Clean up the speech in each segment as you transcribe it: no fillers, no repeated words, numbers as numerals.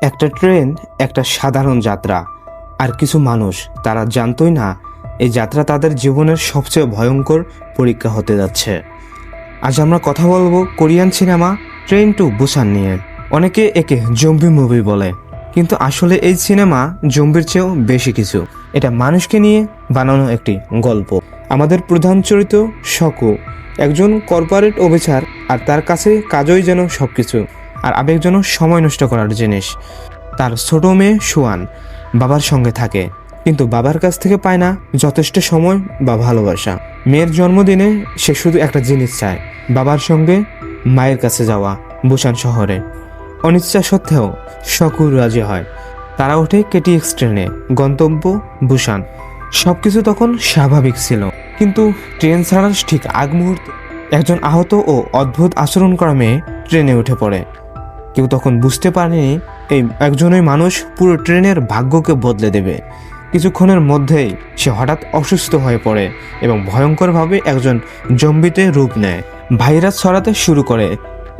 একটা ট্রেন একটা সাধারণ যাত্রা, আর কিছু মানুষ তারা জানতই না এই যাত্রা তাদের জীবনের সবচেয়ে ভয়ঙ্কর পরীক্ষা হতে যাচ্ছে। আজ আমরা কথা বলবো Korean cinema train to Busan নিয়ে। অনেকে একে জম্বি মুভি বলে, কিন্তু আসলে এই সিনেমা জম্বির চেয়েও বেশি কিছু। এটা মানুষকে নিয়ে বানানো একটি গল্প। আমাদের প্রধান চরিত্র সকু একজন কর্পোরেট অফিসার, আর তার কাছে কাজই যেন সবকিছু, আর আবেগ যেন সময় নষ্ট করার জিনিস। তার ছোট মেয়ে সুয়ান বাবার সঙ্গে থাকে, কিন্তু বাবার কাছ থেকে পায় না যথেষ্ট সময় বা ভালোবাসা। মেয়ের জন্মদিনে সে শুধু একটা জিনিস চায়, বাবার সঙ্গে মায়ের কাছে যাওয়া বুসান শহরে। অনিচ্ছা সত্ত্বেও সকু রাজি হয়। তারা ওঠে কেটিএক্স ট্রেনে, গন্তব্য বুসান। সবকিছু তখন স্বাভাবিক ছিল, কিন্তু ট্রেন ছাড়ার ঠিক আগ মুহূর্তে একজন আহত ও অদ্ভুত আচরণ করা মেয়ে ট্রেনে উঠে পড়ে। কেউ তখন বুঝতে পারেনি এই একজনই মানুষ পুরো ট্রেনের ভাগ্যকে বদলে দেবে। কিছুক্ষণের মধ্যেই সে হঠাৎ অসুস্থ হয়ে পড়ে এবং ভয়ঙ্করভাবে একজন জম্বিতে রূপ নেয়। ভাইরাস ছড়াতে শুরু করে।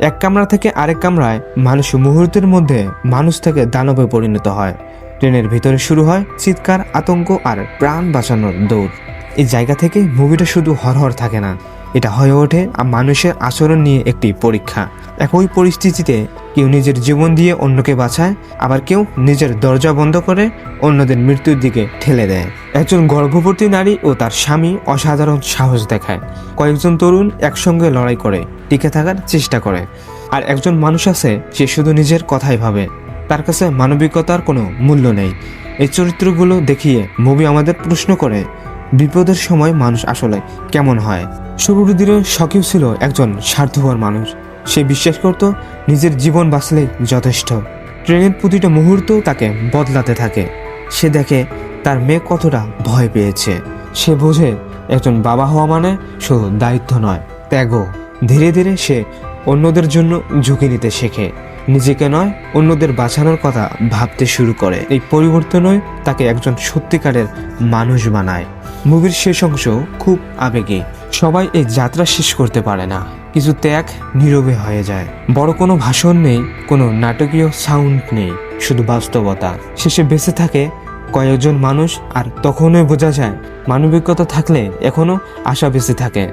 এক কামরা থেকে আরেক কামরায় মানুষ মুহূর্তের মধ্যে মানুষ থেকে দানবে পরিণত হয়। ট্রেনের ভিতরে শুরু হয় চিৎকার, আতঙ্ক আর প্রাণ বাঁচানোর দৌড়। এই জায়গা থেকে মুভিটা শুধু হরহর থাকে না, এটা হয়ে ওঠে মানুষের আচরণ নিয়ে একটি পরীক্ষা। একই পরিস্থিতিতে কেউ নিজের জীবন দিয়ে অন্যকে বাঁচায়, আবার কেউ নিজের দরজা বন্ধ করে অন্যদের মৃত্যুর দিকে ঠেলে দেয়। একজন গর্ভবতী নারী ও তার স্বামী অসাধারণ সাহস দেখায়। কয়েকজন তরুণ একসঙ্গে লড়াই করে টিকে থাকার চেষ্টা করে, আর একজন মানুষ আছে সে শুধু নিজের কথাই ভাবে, তার কাছে মানবিকতার কোনো মূল্য নেই। এই চরিত্রগুলো দেখিয়ে মুভি আমাদের প্রশ্ন করে, বিপদের সময় মানুষ আসলে কেমন হয়। শুরুর দিনে শকিব ছিল একজন স্বার্থপর মানুষ। সে বিশ্বাস করত নিজের জীবন বাঁচলেই যথেষ্ট। ট্রেনের প্রতিটা মুহূর্ত তাকে বদলাতে থাকে। সে দেখে তার মেয়ে কতটা ভয় পেয়েছে। সে বোঝে একজন বাবা হওয়া মানে শুধু দায়িত্ব নয়, ত্যাগও। ধীরে ধীরে সে অন্যদের জন্য ঝুঁকি নিতে শেখে, নিজেকে নয় অন্যদের বাঁচানোর কথা ভাবতে শুরু করে। এই পরিবর্তনই তাকে একজন সত্যিকারের মানুষ বানায়। মুভির শেষ অংশ খুব আবেগী। সবাই এই যাত্রা শেষ করতে পারে না, কিছু ত্যাগ নীরবে হয়ে যায়। বড় কোনো ভাষণ নেই, কোনো নাটকীয় সাউন্ড নেই, শুধু বাস্তবতা। শেষে বেঁচে থাকে কয়েকজন মানুষ, আর তখনই বোঝা যায় মানবিকতা থাকলে এখনো আশা বেঁচে থাকে।